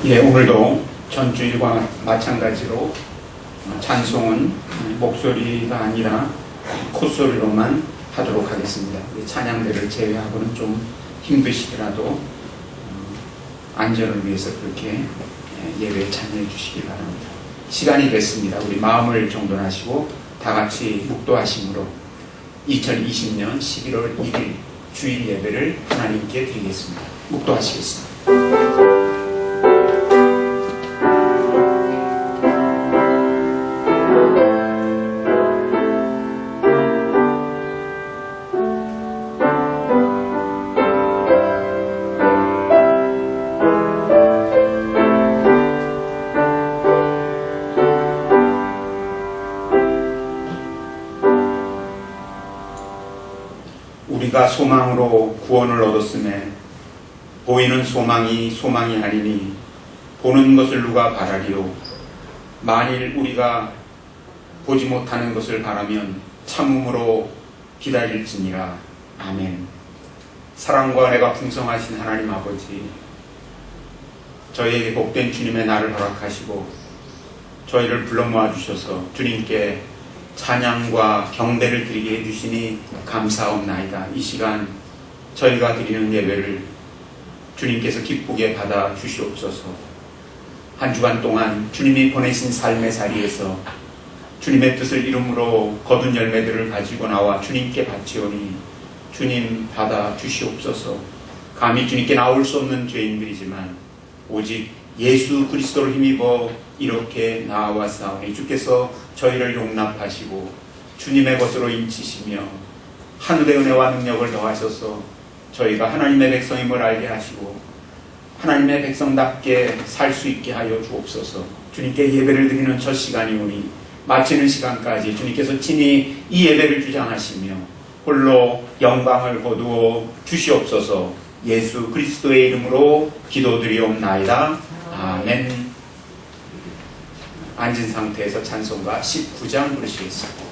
예, 오늘도 전주일과 마찬가지로 찬송은 목소리가 아니라 콧소리로만 하도록 하겠습니다. 우리 찬양대를 제외하고는 좀 힘드시더라도 안전을 위해서 그렇게 예외 참여해 주시기 바랍니다. 시간이 됐습니다. 우리 마음을 정돈하시고 다 같이 묵도하심으로 2020년 11월 1일 주일 예배를 하나님께 드리겠습니다. 묵도하시겠습니다. 우리가 소망으로 구원을 얻었음에 보이는 소망이 아니니 보는 것을 누가 바라리요. 만일 우리가 보지 못하는 것을 바라면 참음으로 기다릴지니라. 아멘. 사랑과 은혜가 풍성하신 하나님 아버지, 저희에게 복된 주님의 날을 허락하시고 저희를 불러 모아주셔서 주님께 찬양과 경배를 드리게 해주시니 감사옵나이다. 이 시간 저희가 드리는 예배를 주님께서 기쁘게 받아 주시옵소서. 한 주간 동안 주님이 보내신 삶의 자리에서 주님의 뜻을 이름으로 거둔 열매들을 가지고 나와 주님께 바치오니 주님 받아 주시옵소서. 감히 주님께 나올 수 없는 죄인들이지만 오직 예수 그리스도를 힘입어 이렇게 나아왔사오니 주께서 저희를 용납하시고 주님의 것으로 인치시며 하늘의 은혜와 능력을 더하셔서 저희가 하나님의 백성임을 알게 하시고 하나님의 백성답게 살 수 있게 하여 주옵소서. 주님께 예배를 드리는 첫 시간이 오니 마치는 시간까지 주님께서 친히 이 예배를 주장하시며 홀로 영광을 거두어 주시옵소서. 예수 그리스도의 이름으로 기도드리옵나이다. 아멘. 앉은 상태에서 찬송가 19장 부르시겠습니다.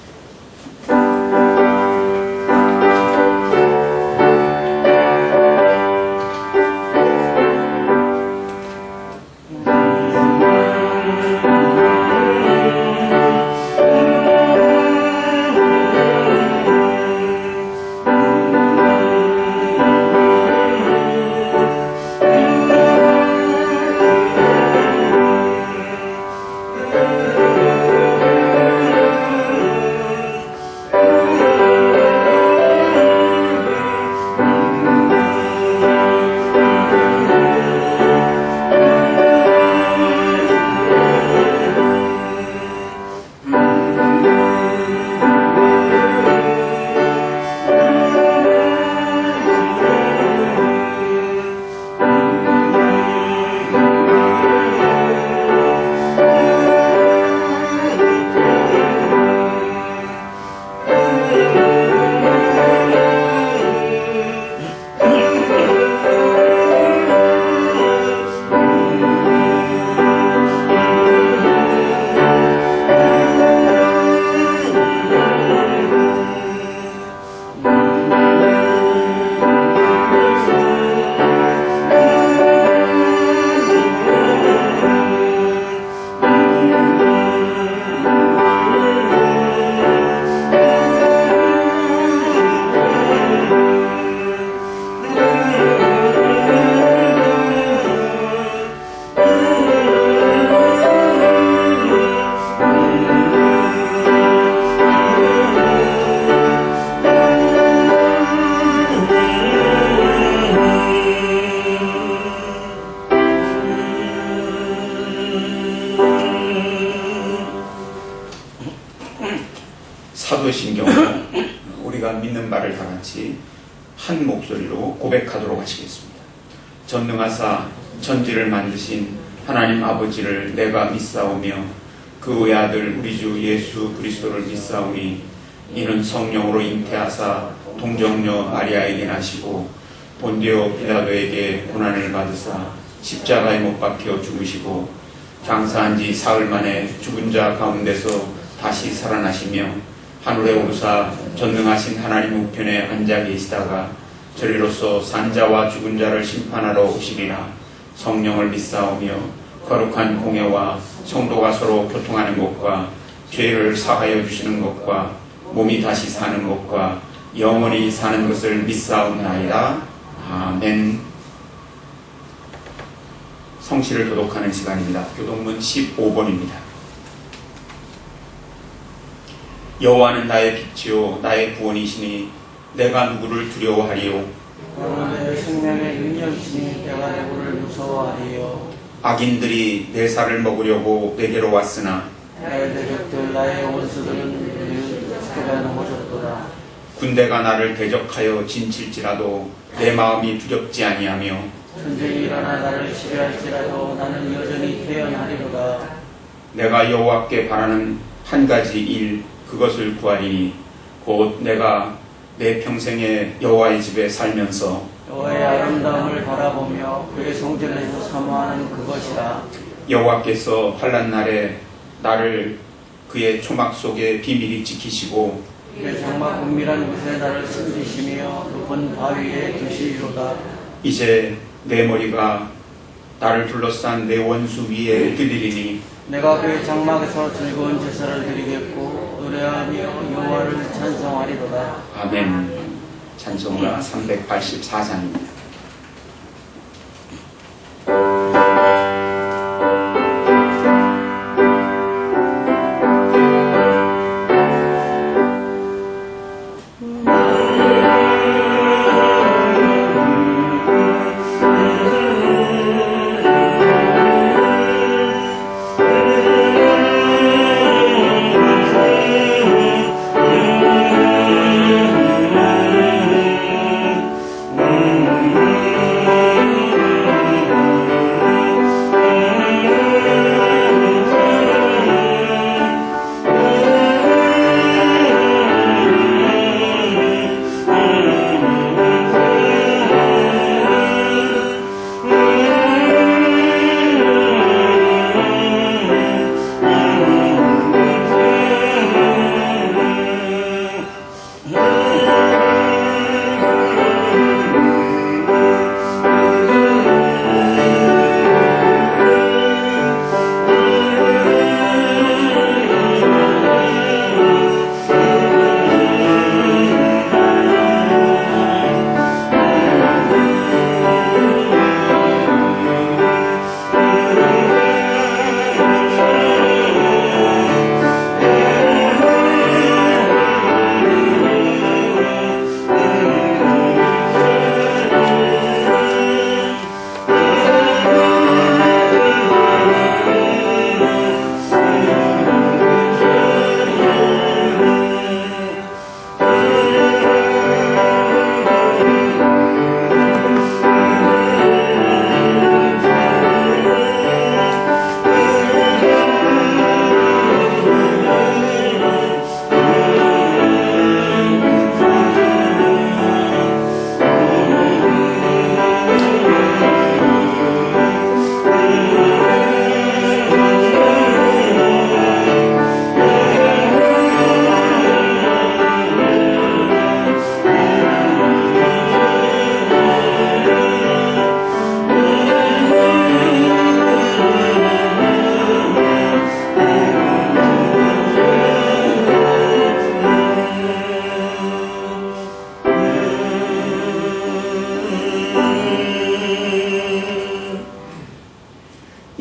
사도신경으로 우리가 믿는 바를 다 같이 한 목소리로 고백하도록 하시겠습니다. 전능하사 천지를 만드신 하나님 아버지를 내가 믿사오며 그 외아들 우리 주 예수 그리스도를 믿사오니 이는 성령으로 잉태하사 동정녀 마리아에게 나시고 본디오 빌라도에게 고난을 받으사 십자가에 못 박혀 죽으시고 장사한 지 사흘 만에 죽은 자 가운데서 다시 살아나시며 하늘에 오르사 전능하신 하나님 우편에 앉아 계시다가 저리로서 산자와 죽은 자를 심판하러 오시리라. 성령을 믿사오며 거룩한 공예와 성도가 서로 교통하는 것과 죄를 사하여 주시는 것과 몸이 다시 사는 것과 영원히 사는 것을 믿사옵나이다. 아멘. 성시를 교독하는 시간입니다. 교독문 15번입니다. 여호와는 나의 빛이요 나의 구원이시니 내가 누구를 두려워하리요. 너는 내 생명의 능력이시니 내가 누구를 무서워하리요. 악인들이 내 살을 먹으려고 내게로 왔으나 나의 대적들 나의 원수들은 죽게 넘어졌도다. 군대가 나를 대적하여 진칠지라도 내 마음이 두렵지 아니하며 전쟁이 일어나 나를 치료할지라도 나는 여전히 태어나리로다. 내가 여호와께 바라는 한 가지 일 그것을 구하리니 곧 내가 내 평생에 여호와의 집에 살면서 여호와의 아름다움을 바라보며 그의 성전에서 사모하는 그것이라. 여호와께서 환난 날에 나를 그의 초막 속에 비밀히 지키시고 그의 장막 은밀한 곳에 나를 숨기시며 높은 바위에 두시리로다. 이제 내 머리가 나를 둘러싼 내 원수 위에 들리리니 내가 그의 장막에서 즐거운 제사를 드리겠고 노래하며 여호와를 찬송하리로다. 아멘. 찬송가 384장입니다.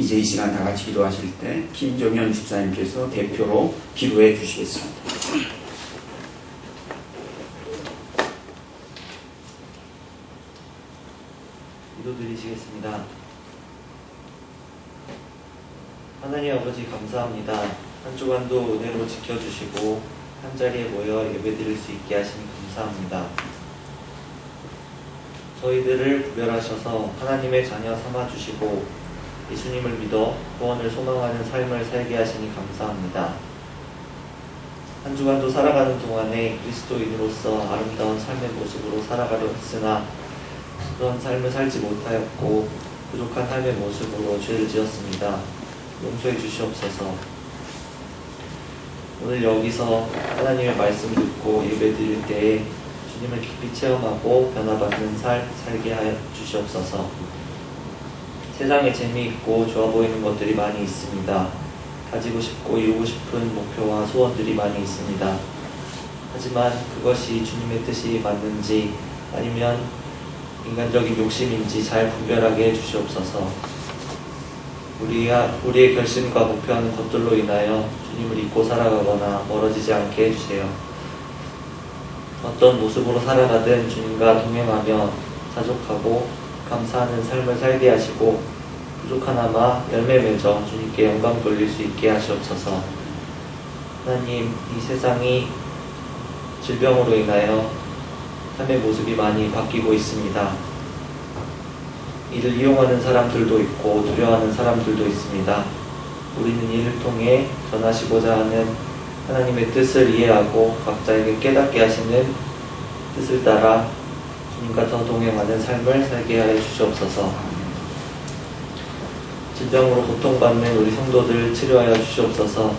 이제 이 시간 다 같이 기도하실 때 김정현 집사님께서 대표로 기도해 주시겠습니다. 기도드리시겠습니다. 하나님 아버지 감사합니다. 한 주간도 은혜로 지켜주시고 한자리에 모여 예배드릴 수 있게 하시니 감사합니다. 저희들을 구별하셔서 하나님의 자녀 삼아주시고 예수님을 믿어 구원을 소망하는 삶을 살게 하시니 감사합니다. 한 주간도 살아가는 동안에 그리스도인으로서 아름다운 삶의 모습으로 살아가려 했으나 그런 삶을 살지 못하였고 부족한 삶의 모습으로 죄를 지었습니다. 용서해 주시옵소서. 오늘 여기서 하나님의 말씀 듣고 예배드릴 때에 주님을 깊이 체험하고 변화받는 삶 살게 하여 주시옵소서. 세상에 재미있고 좋아 보이는 것들이 많이 있습니다. 가지고 싶고 이루고 싶은 목표와 소원들이 많이 있습니다. 하지만 그것이 주님의 뜻이 맞는지 아니면 인간적인 욕심인지 잘 분별하게 해주시옵소서. 우리의 결심과 목표하는 것들로 인하여 주님을 잊고 살아가거나 멀어지지 않게 해주세요. 어떤 모습으로 살아가든 주님과 동행하며 자족하고 감사하는 삶을 살게 하시고 부족하나마 열매 맺어 주님께 영광 돌릴 수 있게 하시옵소서. 하나님, 이 세상이 질병으로 인하여 삶의 모습이 많이 바뀌고 있습니다. 이를 이용하는 사람들도 있고 두려워하는 사람들도 있습니다. 우리는 이를 통해 전하시고자 하는 하나님의 뜻을 이해하고 각자에게 깨닫게 하시는 뜻을 따라 주님과 더 동행하는 삶을 살게 하여 주시옵소서. 질병으로 고통받는 우리 성도들 치료하여 주시옵소서.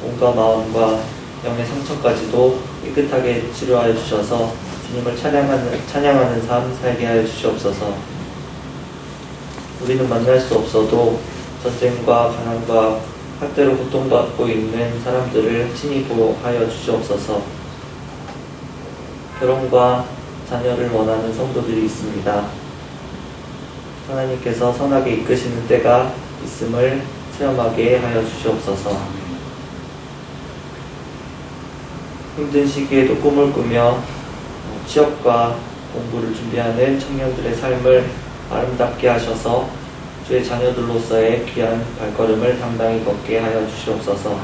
몸과 마음과 영의 상처까지도 깨끗하게 치료하여 주셔서 주님을 찬양하는 삶 살게 하여 주시옵소서. 우리는 만날 수 없어도 전쟁과 가난과 학대로 고통받고 있는 사람들을 친히 보호하여 주시옵소서. 결혼과 자녀를 원하는 성도들이 있습니다. 하나님께서 선하게 이끄시는 때가 있음을 체험하게 하여 주시옵소서. 힘든 시기에도 꿈을 꾸며 취업과 공부를 준비하는 청년들의 삶을 아름답게 하셔서 주의 자녀들로서의 귀한 발걸음을 당당히 걷게 하여 주시옵소서.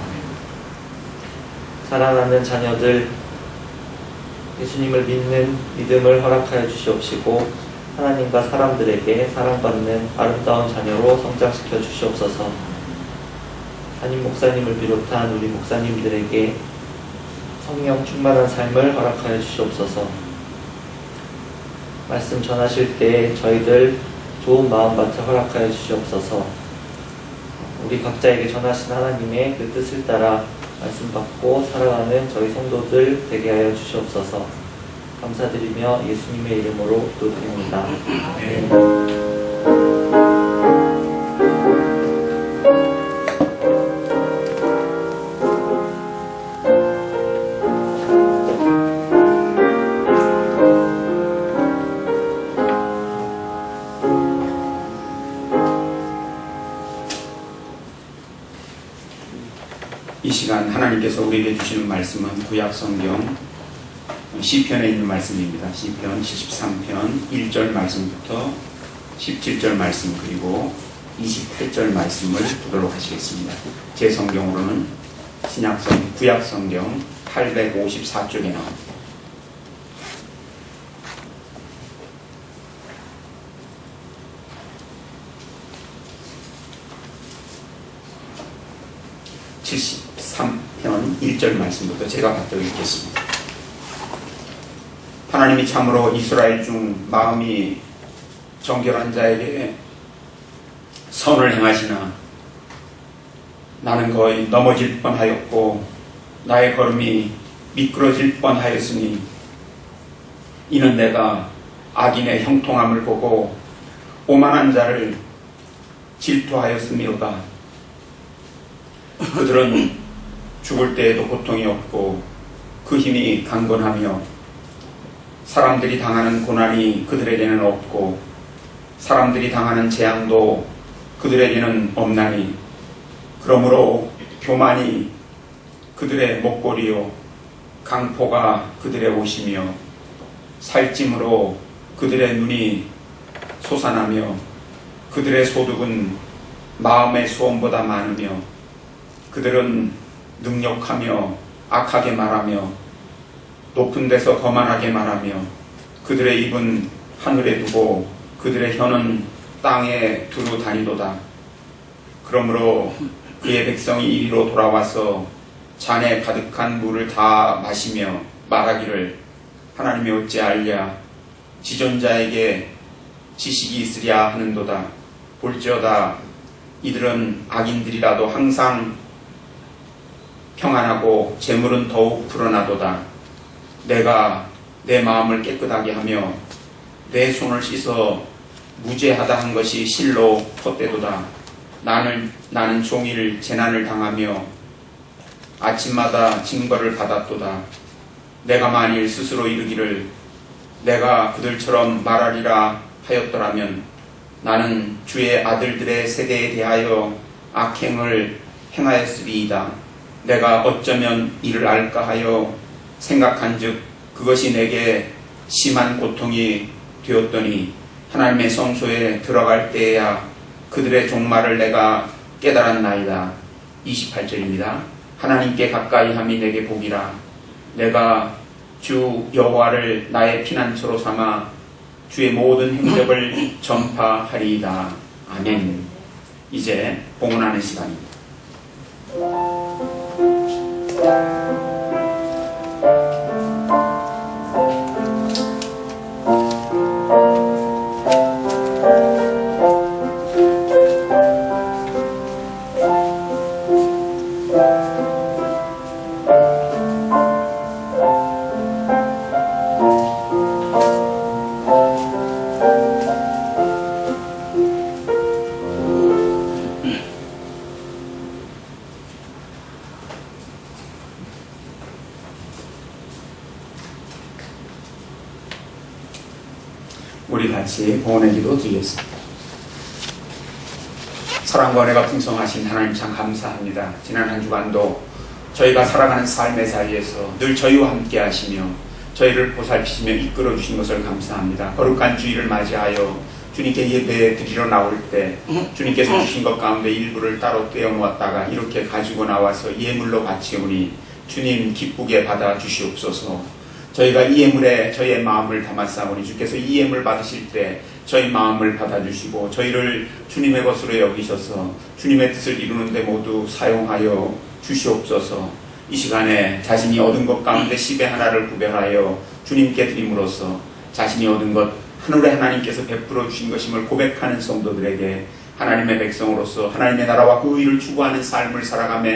사랑하는 자녀들, 예수님을 믿는 믿음을 허락하여 주시옵시고 하나님과 사람들에게 사랑받는 아름다운 자녀로 성장시켜 주시옵소서. 담임 목사님을 비롯한 우리 목사님들에게 성령 충만한 삶을 허락하여 주시옵소서. 말씀 전하실 때 저희들 좋은 마음밭을 허락하여 주시옵소서. 우리 각자에게 전하신 하나님의 그 뜻을 따라 말씀 받고 살아가는 저희 성도들 되게 하여 주시옵소서. 감사드리며 예수님의 이름으로 기도드립니다. 아멘. 이 시간 하나님께서 우리에게 주시는 말씀은 구약성경 시편에 있는 말씀입니다. 시편 73편 1절 말씀부터 17절 말씀 그리고 28절 말씀을 보도록 하시겠습니다. 제 성경으로는 구약성경 854쪽에 나옵니다. (73편) 1절 말씀부터 제가 받들어 읽겠습니다. 하나님이 참으로 이스라엘 중 마음이 정결한 자에게 선을 행하시나 나는 거의 넘어질 뻔하였고 나의 걸음이 미끄러질 뻔하였으니 이는 내가 악인의 형통함을 보고 오만한 자를 질투하였음이로다. 그들은 죽을 때에도 고통이 없고 그 힘이 강건하며 사람들이 당하는 고난이 그들에게는 없고 사람들이 당하는 재앙도 그들에게는 없나니 그러므로 교만이 그들의 목걸이요 강포가 그들의 옷이며 살찜으로 그들의 눈이 솟아나며 그들의 소득은 마음의 소원보다 많으며 그들은 능욕하며 악하게 말하며 높은 데서 거만하게 말하며 그들의 입은 하늘에 두고 그들의 혀는 땅에 두루 다니도다. 그러므로 그의 백성이 이리로 돌아와서 잔에 가득한 물을 다 마시며 말하기를 하나님이 어찌 알랴 지존자에게 지식이 있으랴 하는도다. 볼지어다 이들은 악인들이라도 항상 평안하고 재물은 더욱 불어나도다. 내가 내 마음을 깨끗하게 하며 내 손을 씻어 무죄하다 한 것이 실로 헛되도다. 나는 종일 재난을 당하며 아침마다 징벌을 받았도다. 내가 만일 스스로 이르기를 내가 그들처럼 말하리라 하였더라면 나는 주의 아들들의 세대에 대하여 악행을 행하였으리이다. 내가 어쩌면 이를 알까 하여 생각한즉 그것이 내게 심한 고통이 되었더니 하나님의 성소에 들어갈 때에야 그들의 종말을 내가 깨달았나이다. 28절입니다. 하나님께 가까이 함이 내게 복이라. 내가 주 여호와를 나의 피난처로 삼아 주의 모든 행적을 전파하리이다. 아멘. 이제 봉헌하는 시간입니다. 우리 같이 봉헌의 기도 드리겠습니다. 사랑과 은혜가 풍성하신 하나님 참 감사합니다. 지난 한 주간도 저희가 살아가는 삶의 자리에서 늘 저희와 함께 하시며 저희를 보살피시며 이끌어 주신 것을 감사합니다. 거룩한 주일을 맞이하여 주님께 예배 드리러 나올 때 주님께서 주신 것 가운데 일부를 따로 떼어 모았다가 이렇게 가지고 나와서 예물로 바치오니 주님 기쁘게 받아 주시옵소서. 저희가 이 예물에 저희의 마음을 담았사오니 주께서 이 예물 받으실 때 저희 마음을 받아주시고 저희를 주님의 것으로 여기셔서 주님의 뜻을 이루는 데 모두 사용하여 주시옵소서. 이 시간에 자신이 얻은 것 가운데 10의 하나를 구별하여 주님께 드림으로써 자신이 얻은 것 하늘의 하나님께서 베풀어 주신 것임을 고백하는 성도들에게 하나님의 백성으로서 하나님의 나라와 그 의를 추구하는 삶을 살아가며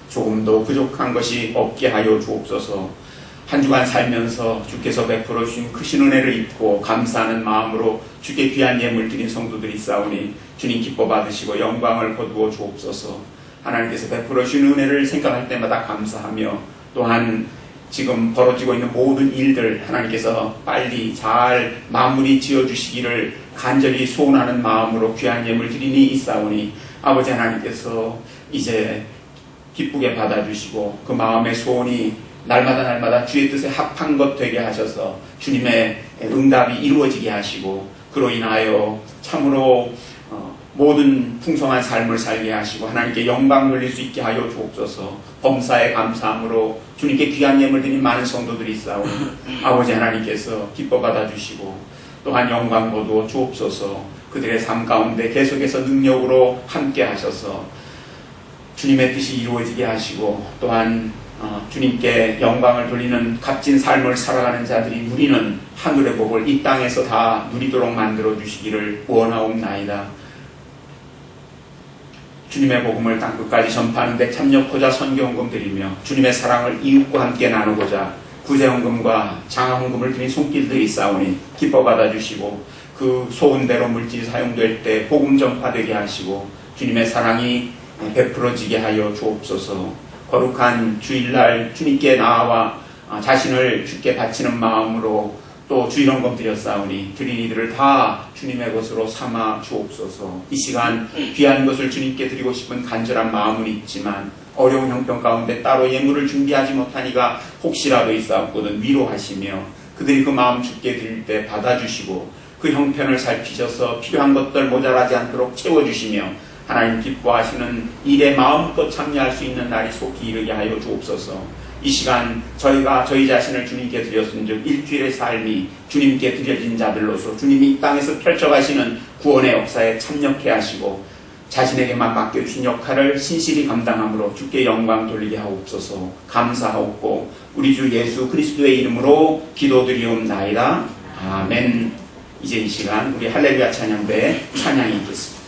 조금도 부족한 것이 없게 하여 주옵소서. 한 주간 살면서 주께서 베풀어 주신 크신 은혜를 입고 감사하는 마음으로 주께 귀한 예물 드린 성도들이 있사오니 주님 기뻐 받으시고 영광을 거두어 주옵소서. 하나님께서 베풀어 주신 은혜를 생각할 때마다 감사하며 또한 지금 벌어지고 있는 모든 일들 하나님께서 빨리 잘 마무리 지어주시기를 간절히 소원하는 마음으로 귀한 예물 드리니 있사오니 아버지 하나님께서 이제 기쁘게 받아주시고 그 마음의 소원이 날마다 주의 뜻에 합한 것 되게 하셔서 주님의 응답이 이루어지게 하시고 그로 인하여 참으로 모든 풍성한 삶을 살게 하시고 하나님께 영광 돌릴 수 있게 하여 주옵소서. 범사에 감사함으로 주님께 귀한 예물 드린 많은 성도들이 있사오니 아버지 하나님께서 기뻐 받아주시고 또한 영광 거두어 주옵소서. 그들의 삶 가운데 계속해서 능력으로 함께 하셔서 주님의 뜻이 이루어지게 하시고 또한 주님께 영광을 돌리는 값진 삶을 살아가는 자들이 누리는 하늘의 복을 이 땅에서 다 누리도록 만들어 주시기를 원하옵나이다. 주님의 복음을 땅끝까지 전파하는 데 참여코자 선교헌금 드리며 주님의 사랑을 이웃과 함께 나누고자 구제헌금과 장화헌금을 드린 손길들이 있사오니 기뻐 받아주시고 그 소원대로 물질이 사용될 때 복음 전파되게 하시고 주님의 사랑이 베풀어지게 하여 주옵소서. 거룩한 주일날 주님께 나와 자신을 주께 바치는 마음으로 또 주일헌금 드렸사오니 드린 이들을 다 주님의 것으로 삼아 주옵소서. 이 시간 귀한 것을 주님께 드리고 싶은 간절한 마음은 있지만 어려운 형편 가운데 따로 예물을 준비하지 못하니가 혹시라도 있사옵거든 위로하시며 그들이 그 마음 주께 드릴 때 받아주시고 그 형편을 살피셔서 필요한 것들 모자라지 않도록 채워주시며 하나님 기뻐하시는 일에 마음껏 참여할 수 있는 날이 속히 이르게 하여 주옵소서. 이 시간 저희가 저희 자신을 주님께 드렸은즉 일주일의 삶이 주님께 드려진 자들로서 주님이 이 땅에서 펼쳐가시는 구원의 역사에 참여케 하시고 자신에게만 맡겨주신 역할을 신실히 감당함으로 주께 영광 돌리게 하옵소서. 감사하옵고 우리 주 예수 그리스도의 이름으로 기도드리옵나이다. 아멘. 이제 이 시간 우리 할렐루야 찬양대에 찬양이 있겠습니다.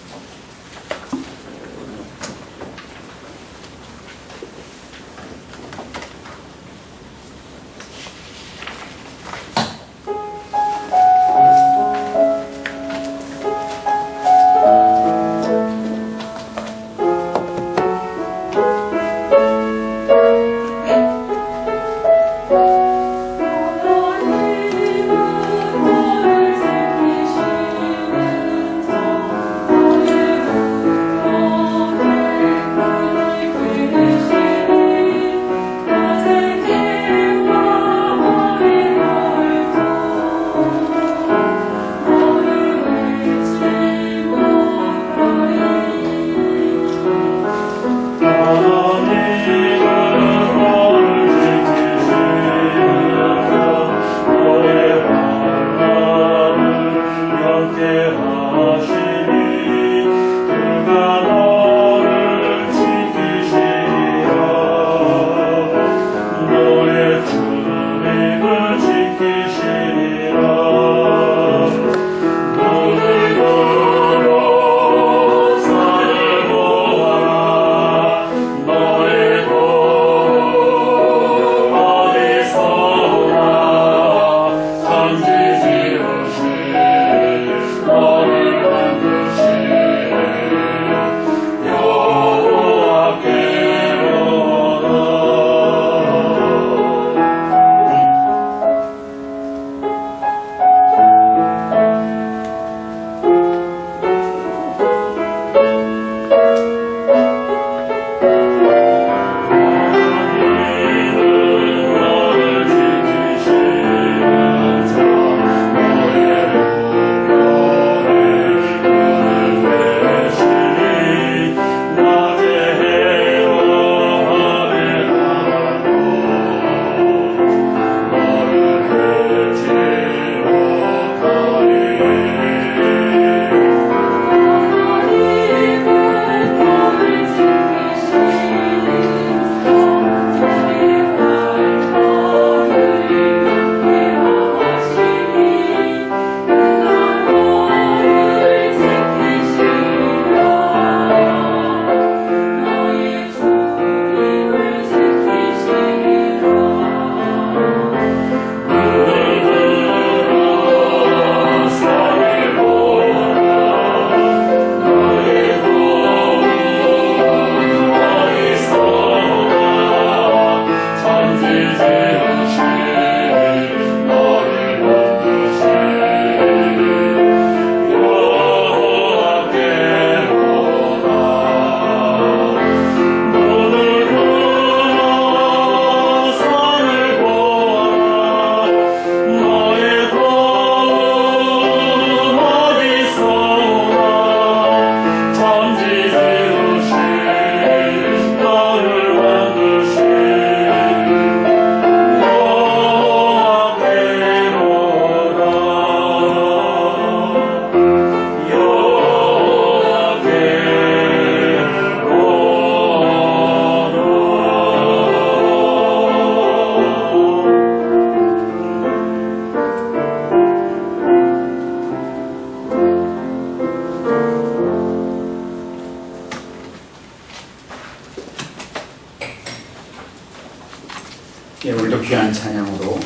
귀한 찬양으로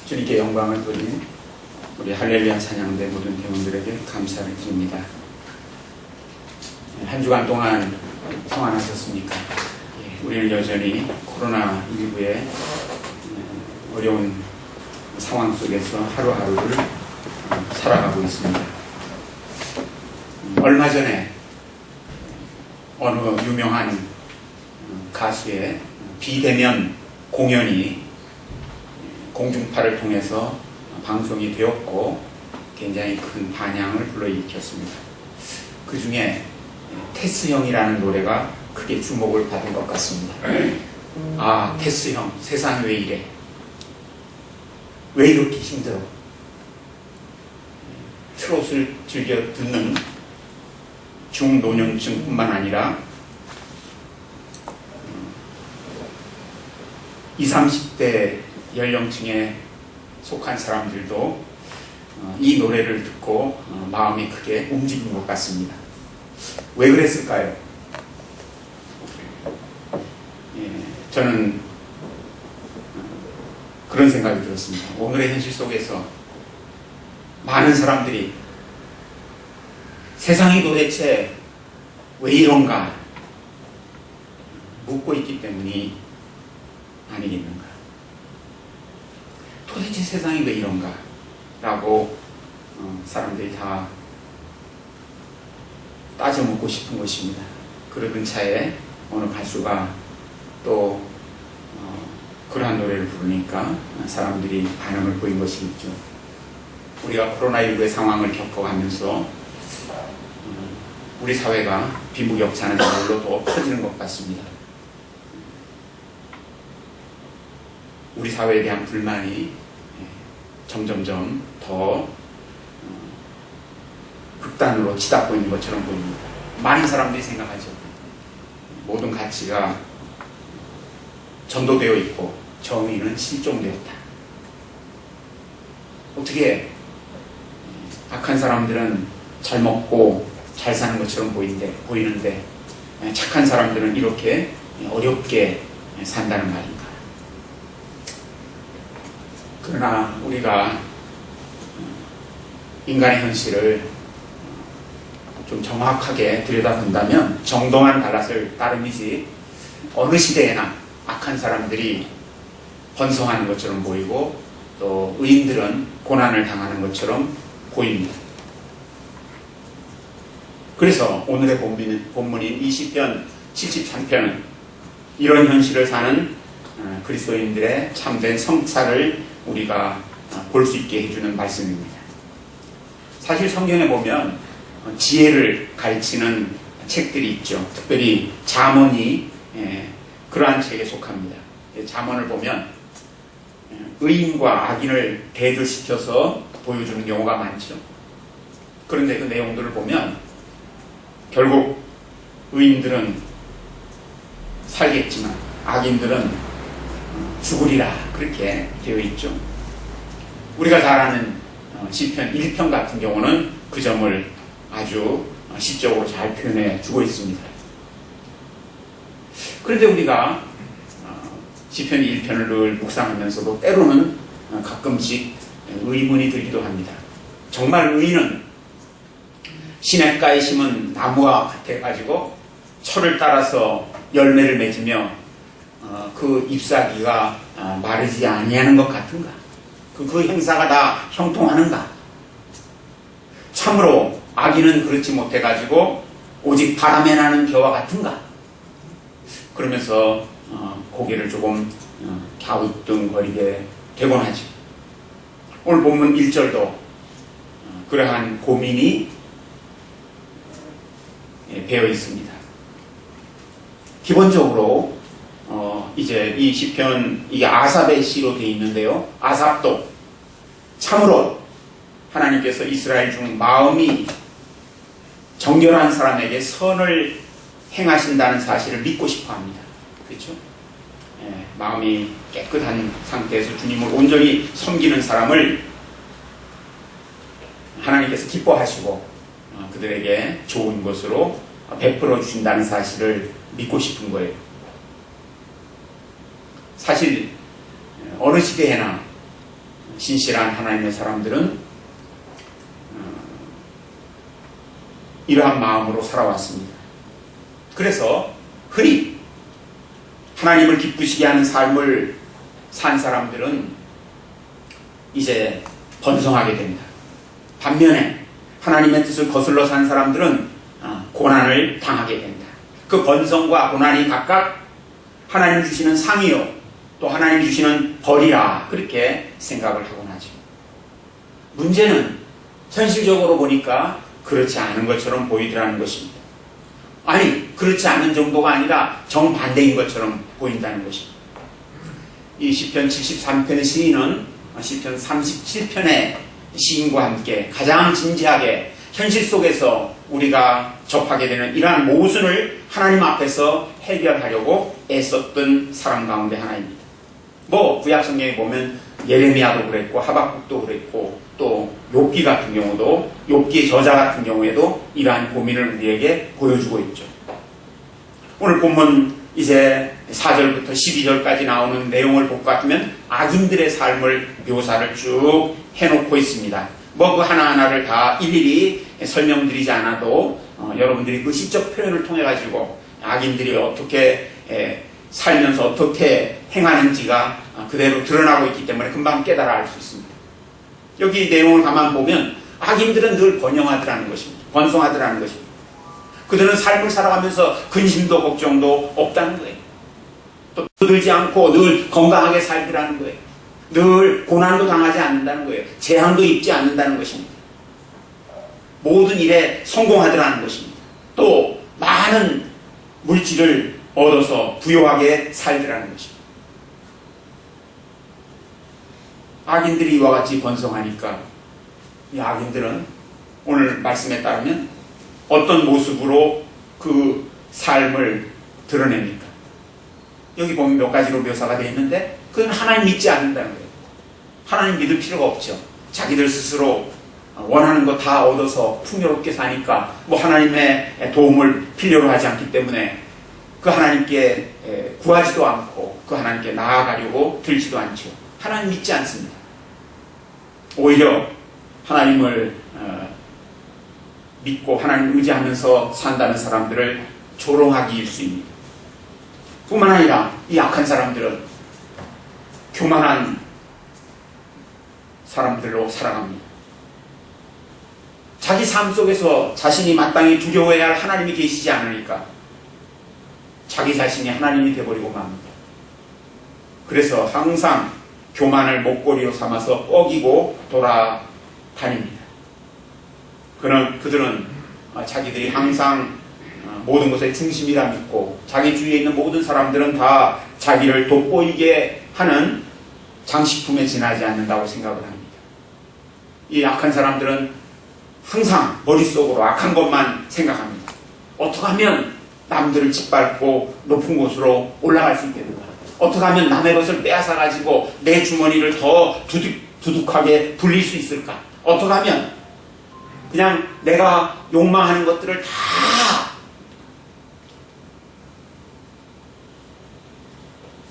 주님께 영광을 돌린 우리 할렐루야 찬양대 모든 대원들에게 감사를 드립니다. 한 주간 동안 평안하셨습니까? 우리는 여전히 코로나19의 어려운 상황 속에서 하루하루를 살아가고 있습니다. 얼마 전에 어느 유명한 가수의 비대면 공연이 공중파를 통해서 방송이 되었고 굉장히 큰 반향을 불러일으켰습니다. 그 중에 테스 형이라는 노래가 크게 주목을 받은 것 같습니다. 아, 테스 형, 세상이 왜 이래? 왜 이렇게 힘들어? 트롯을 즐겨 듣는 중노년층뿐만 아니라 20, 30대 연령층에 속한 사람들도 이 노래를 듣고 마음이 크게 움직인 것 같습니다. 왜 그랬을까요? 저는 그런 생각이 들었습니다. 오늘의 현실 속에서 많은 사람들이 세상이 도대체 왜 이런가 묻고 있기 때문이 아니겠는가. 도대체 세상이 왜 이런가 라고 사람들이 다 따져 묻고 싶은 것입니다. 그러던 차에 어느 가수가 또 그러한 노래를 부르니까 사람들이 반응을 보인 것이겠죠. 우리가 코로나19의 상황을 겪어가면서 우리 사회가 빈부격차는 저절로 더 커지는 것 같습니다. 우리 사회에 대한 불만이 점점점 더 극단으로 치닫고 있는 것처럼 보입니다. 많은 사람들이 생각하죠. 모든 가치가 전도되어 있고 정의는 실종되었다. 어떻게 악한 사람들은 잘 먹고 잘 사는 것처럼 보이는데 착한 사람들은 이렇게 어렵게 산다는 말인가. 그러나 우리가 인간의 현실을 좀 정확하게 들여다본다면 정동한 달랏을 따름이지 어느 시대에나 악한 사람들이 번성하는 것처럼 보이고 또 의인들은 고난을 당하는 것처럼 보입니다. 그래서 오늘의 본문인 20편 73편은 이런 현실을 사는 그리스도인들의 참된 성찰을 우리가 볼 수 있게 해주는 말씀입니다. 사실 성경에 보면 지혜를 가르치는 책들이 있죠. 특별히 잠언이 그러한 책에 속합니다. 잠언을 보면 의인과 악인을 대조시켜서 보여주는 경우가 많죠. 그런데 그 내용들을 보면 결국 의인들은 살겠지만 악인들은 죽으리라 그렇게 되어 있죠. 우리가 잘 아는 시편 1편 같은 경우는 그 점을 아주 시적으로 잘 표현해 주고 있습니다. 그런데 우리가 시편 1편을 늘 묵상하면서도 때로는 가끔씩 의문이 들기도 합니다. 정말 의인은 시냇가에 심은 나무와 같아가지고 철을 따라서 열매를 맺으며 그 잎사귀가 마르지 아니하는 것 같은가? 그 행사가 다 형통하는가? 참으로 악인은 그렇지 못해가지고 오직 바람에 나는 겨와 같은가? 그러면서 고개를 조금 갸우뚱거리게 되곤 하죠. 오늘 본문 1절도 그러한 고민이 배어 있습니다. 기본적으로 이제 이 시편 이게 아삽의 시로 되어 있는데요. 아삽도 참으로 하나님께서 이스라엘 중 마음이 정결한 사람에게 선을 행하신다는 사실을 믿고 싶어합니다. 그렇죠? 마음이 깨끗한 상태에서 주님을 온전히 섬기는 사람을 하나님께서 기뻐하시고 그들에게 좋은 것으로 베풀어 주신다는 사실을 믿고 싶은 거예요. 사실 어느 시대에나 신실한 하나님의 사람들은 이러한 마음으로 살아왔습니다. 그래서 흔히 하나님을 기쁘시게 하는 삶을 산 사람들은 이제 번성하게 됩니다. 반면에 하나님의 뜻을 거슬러 산 사람들은 고난을 당하게 된다. 그 번성과 고난이 각각 하나님 주시는 상이요 또 하나님 주시는 벌이라 그렇게 생각을 하곤 하죠. 문제는 현실적으로 보니까 그렇지 않은 것처럼 보이더라는 것입니다. 아니, 그렇지 않은 정도가 아니라 정반대인 것처럼 보인다는 것입니다. 이 시편 73편의 시인은 시편 37편의 시인과 함께 가장 진지하게 현실 속에서 우리가 접하게 되는 이러한 모순을 하나님 앞에서 해결하려고 애썼던 사람 가운데 하나입니다. 구약 성경에 보면 예레미야도 그랬고 하박국도 그랬고 또 욥기 같은 경우도 욥기의 저자 같은 경우에도 이러한 고민을 우리에게 보여주고 있죠. 오늘 본문 이제 4절부터 12절까지 나오는 내용을 볼 것 같으면 악인들의 삶을 묘사를 쭉 해놓고 있습니다. 그 하나하나를 다 일일이 설명드리지 않아도 여러분들이 그 시적 표현을 통해 가지고 악인들이 어떻게 살면서 어떻게 행하는지가 그대로 드러나고 있기 때문에 금방 깨달아 알 수 있습니다. 여기 내용을 가만 보면 악인들은 늘 번영하더라는 것입니다. 번성하더라는 것입니다. 그들은 삶을 살아가면서 근심도 걱정도 없다는 거예요. 또 들지 않고 늘 건강하게 살더라는 거예요. 늘 고난도 당하지 않는다는 거예요. 재앙도 입지 않는다는 것입니다. 모든 일에 성공하더라는 것입니다. 또 많은 물질을 얻어서 부유하게 살더라는 것입니다. 악인들이 이와 같이 번성하니까 이 악인들은 오늘 말씀에 따르면 어떤 모습으로 그 삶을 드러냅니까? 여기 보면 몇 가지로 묘사가 되어 있는데 그건 하나님 믿지 않는다는 거예요. 하나님 믿을 필요가 없죠. 자기들 스스로 원하는 거 다 얻어서 풍요롭게 사니까 하나님의 도움을 필요로 하지 않기 때문에 그 하나님께 구하지도 않고 그 하나님께 나아가려고 들지도 않죠. 하나님 믿지 않습니다. 오히려 하나님을 믿고 하나님 의지하면서 산다는 사람들을 조롱하기 일쑤입니다. 뿐만 아니라 이 악한 사람들은 교만한 사람들로 살아갑니다. 자기 삶 속에서 자신이 마땅히 두려워해야 할 하나님이 계시지 않으니까 자기 자신이 하나님이 되어버리고 맙니다. 그래서 항상 교만을 목걸이로 삼아서 뻐기고 돌아다닙니다. 그들은 자기들이 항상 모든 것의 중심이라 믿고 자기 주위에 있는 모든 사람들은 다 자기를 돋보이게 하는 장식품에 지나지 않는다고 생각을 합니다. 이 악한 사람들은 항상 머릿속으로 악한 것만 생각합니다. 어떻게 하면 남들을 짓밟고 높은 곳으로 올라갈 수 있겠는가? 어떻게 하면 남의 것을 빼앗아가지고 내 주머니를 더 두둑하게 불릴 수 있을까? 어떻게 하면 그냥 내가 욕망하는 것들을 다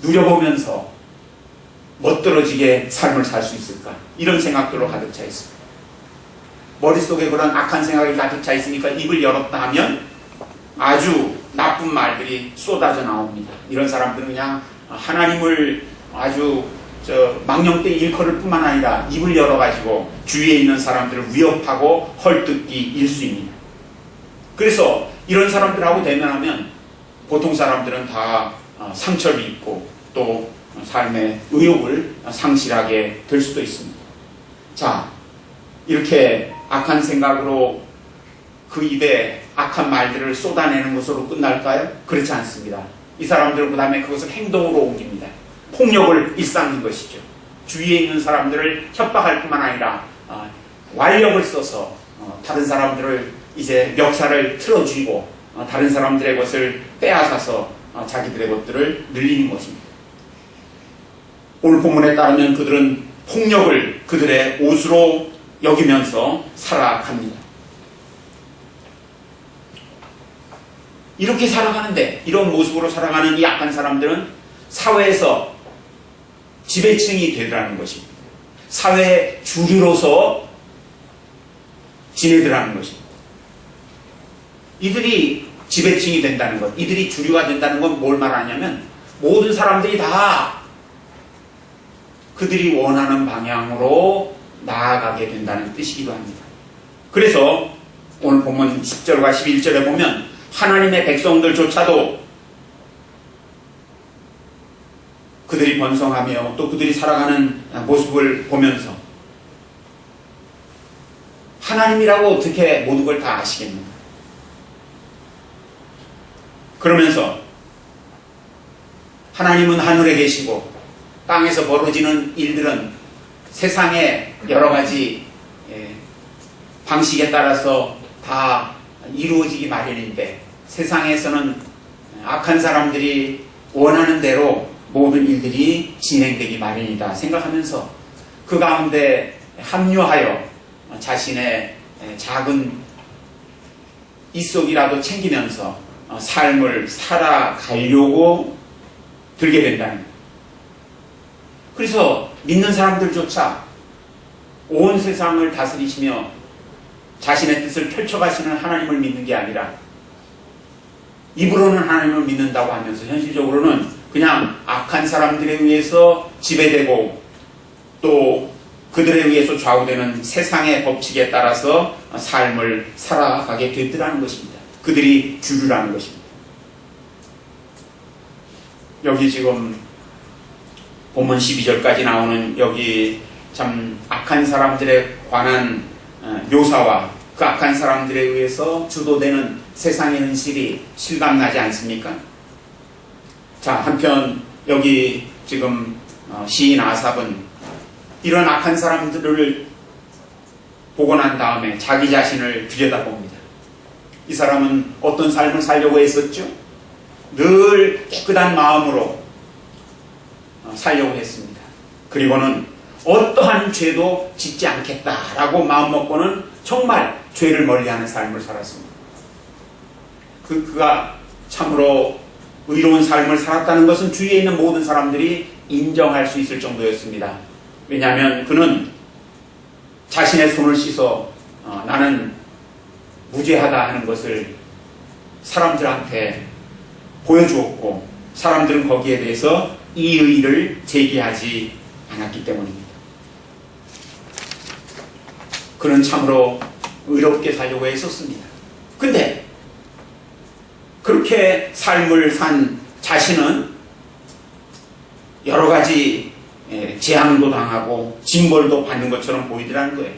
누려보면서 멋들어지게 삶을 살 수 있을까? 이런 생각들로 가득 차 있습니다. 머릿속에 그런 악한 생각이 가득 차 있으니까 입을 열었다 하면 아주 나쁜 말들이 쏟아져 나옵니다. 이런 사람들은 그냥 하나님을 아주 망령되 일컬을 뿐만 아니라 입을 열어가지고 주위에 있는 사람들을 위협하고 헐뜯기 일쑤입니다. 그래서 이런 사람들하고 대면하면 보통 사람들은 다 상처를 입고 또 삶의 의욕을 상실하게 될 수도 있습니다. 자, 이렇게 악한 생각으로 그 입에 악한 말들을 쏟아내는 것으로 끝날까요? 그렇지 않습니다. 이 사람들은 그 다음에 그것을 행동으로 옮깁니다. 폭력을 일삼는 것이죠. 주위에 있는 사람들을 협박할 뿐만 아니라 완력을 써서 다른 사람들을 이제 멱살을 틀어쥐고 다른 사람들의 것을 빼앗아서 자기들의 것들을 늘리는 것입니다. 오늘 본문에 따르면 그들은 폭력을 그들의 옷으로 여기면서 살아갑니다. 이렇게 살아가는데 이런 모습으로 살아가는 이 악한 사람들은 사회에서 지배층이 되더라는 것입니다. 사회의 주류로서 지내더라는 것입니다. 이들이 지배층이 된다는 것, 이들이 주류가 된다는 건 뭘 말하냐면 모든 사람들이 다 그들이 원하는 방향으로 나아가게 된다는 뜻이기도 합니다. 그래서 오늘 본문 10절과 11절에 보면 하나님의 백성들조차도 그들이 번성하며 또 그들이 살아가는 모습을 보면서 하나님이라고 어떻게 모든 걸 다 아시겠는가? 그러면서 하나님은 하늘에 계시고 땅에서 벌어지는 일들은 세상의 여러 가지 방식에 따라서 다 이루어지기 마련인데 세상에서는 악한 사람들이 원하는 대로 모든 일들이 진행되기 마련이다 생각하면서 그 가운데 합류하여 자신의 작은 이속이라도 챙기면서 삶을 살아가려고 들게 된다는 거예요. 그래서 믿는 사람들조차 온 세상을 다스리시며 자신의 뜻을 펼쳐가시는 하나님을 믿는 게 아니라 입으로는 하나님을 믿는다고 하면서 현실적으로는 그냥 악한 사람들에 의해서 지배되고 또 그들에 의해서 좌우되는 세상의 법칙에 따라서 삶을 살아가게 되더라는 것입니다. 그들이 주류라는 것입니다. 여기 지금 본문 12절까지 나오는 여기 참 악한 사람들에 관한 묘사와 그 악한 사람들에 의해서 주도되는 세상의 현실이 실감나지 않습니까? 자, 한편 여기 지금 시인 아삽은 이런 악한 사람들을 보고 난 다음에 자기 자신을 들여다봅니다. 이 사람은 어떤 삶을 살려고 했었죠? 늘 깨끗한 마음으로 살려고 했습니다. 그리고는 어떠한 죄도 짓지 않겠다라고 마음먹고는 정말 죄를 멀리하는 삶을 살았습니다. 그가 참으로 의로운 삶을 살았다는 것은 주위에 있는 모든 사람들이 인정할 수 있을 정도였습니다. 왜냐하면 그는 자신의 손을 씻어 나는 무죄하다 하는 것을 사람들한테 보여주었고 사람들은 거기에 대해서 이의를 제기하지 않았기 때문입니다. 그는 참으로 의롭게 살려고 했었습니다. 근데 그렇게 삶을 산 자신은 여러 가지 재앙도 당하고 징벌도 받는 것처럼 보이더라는 거예요.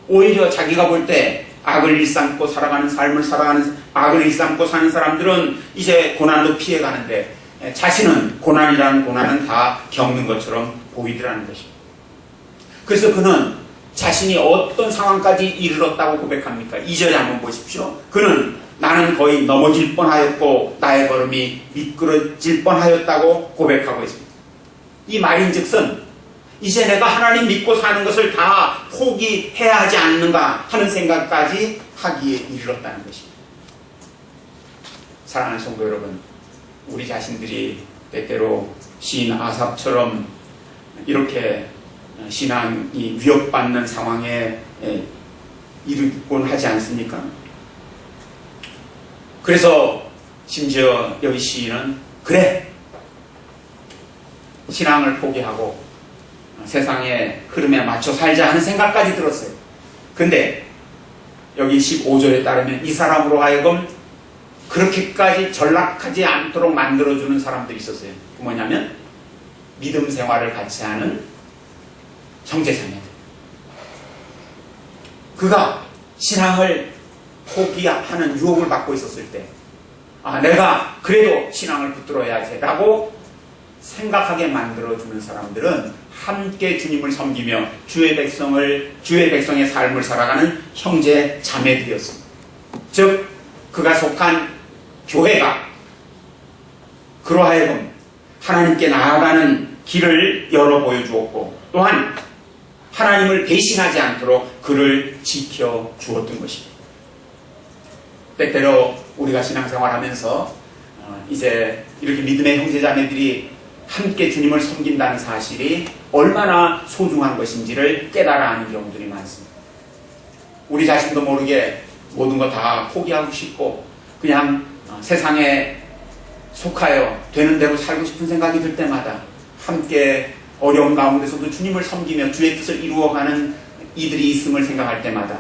오히려 자기가 볼 때 악을 일삼고 살아가는 삶을 살아가는 악을 일삼고 사는 사람들은 이제 고난도 피해가는데 자신은 고난이라는 고난은 다 겪는 것처럼 보이더라는 것입니다. 그래서 그는 자신이 어떤 상황까지 이르렀다고 고백합니까? 2절에 한번 보십시오. 그는 나는 거의 넘어질 뻔하였고 나의 걸음이 미끄러질 뻔하였다고 고백하고 있습니다. 이 말인즉슨 이제 내가 하나님 믿고 사는 것을 다 포기해야 하지 않는가 하는 생각까지 하기에 이르렀다는 것입니다. 사랑하는 성도 여러분, 우리 자신들이 때때로 시인 아삽처럼 이렇게 신앙이 위협받는 상황에 이르곤 하지 않습니까? 그래서 심지어 여기 시인은 그래, 신앙을 포기하고 세상의 흐름에 맞춰 살자 하는 생각까지 들었어요. 근데 여기 15절에 따르면 이 사람으로 하여금 그렇게까지 전락하지 않도록 만들어주는 사람들이 있었어요. 그 뭐냐면 믿음 생활을 같이 하는 형제자매들. 그가 신앙을 포기하는 유혹을 받고 있었을 때 내가 그래도 신앙을 붙들어야지 라고 생각하게 만들어주는 사람들은 함께 주님을 섬기며 주의 백성의 삶을 살아가는 형제 자매들이었습니다. 즉 그가 속한 교회가 그로 하여금 하나님께 나아가는 길을 열어 보여주었고 또한 하나님을 배신하지 않도록 그를 지켜주었던 것입니다. 때때로 우리가 신앙생활하면서 이제 이렇게 믿음의 형제자매들이 함께 주님을 섬긴다는 사실이 얼마나 소중한 것인지를 깨달아 하는 경우들이 많습니다. 우리 자신도 모르게 모든 거 다 포기하고 싶고 그냥 세상에 속하여 되는 대로 살고 싶은 생각이 들 때마다 함께 어려운 가운데서도 주님을 섬기며 주의 뜻을 이루어가는 이들이 있음을 생각할 때마다,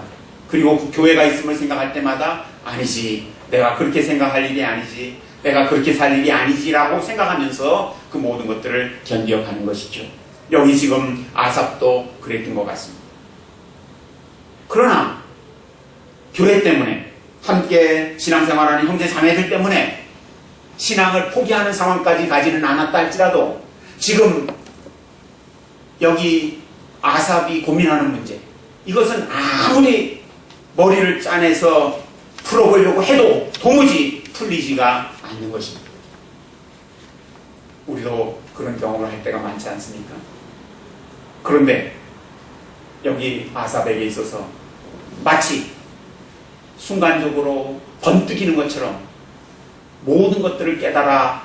그리고 그 교회가 있음을 생각할 때마다 아니지, 내가 그렇게 생각할 일이 아니지, 내가 그렇게 살 일이 아니지라고 생각하면서 그 모든 것들을 견뎌가는 것이죠. 여기 지금 아삽도 그랬던 것 같습니다. 그러나 교회 때문에, 함께 신앙생활하는 형제 자매들 때문에 신앙을 포기하는 상황까지 가지는 않았다 할지라도 지금 여기 아삽이 고민하는 문제, 이것은 아무리 머리를 짜내서 풀어보려고 해도 도무지 풀리지가 않는 것입니다. 우리도 그런 경험을 할 때가 많지 않습니까? 그런데 여기 아삽에게 있어서 마치 순간적으로 번뜩이는 것처럼 모든 것들을 깨달아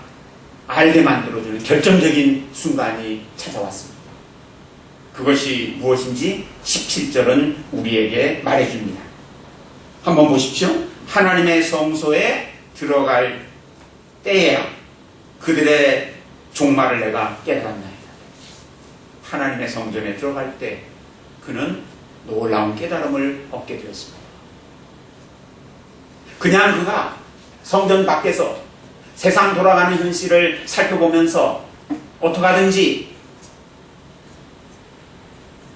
알게 만들어주는 결정적인 순간이 찾아왔습니다. 그것이 무엇인지 17절은 우리에게 말해줍니다. 한번 보십시오. 하나님의 성소에 들어갈 때에야 그들의 종말을 내가 깨달았나이다. 하나님의 성전에 들어갈 때 그는 놀라운 깨달음을 얻게 되었습니다. 그냥 그가 성전 밖에서 세상 돌아가는 현실을 살펴보면서 어떻게 하든지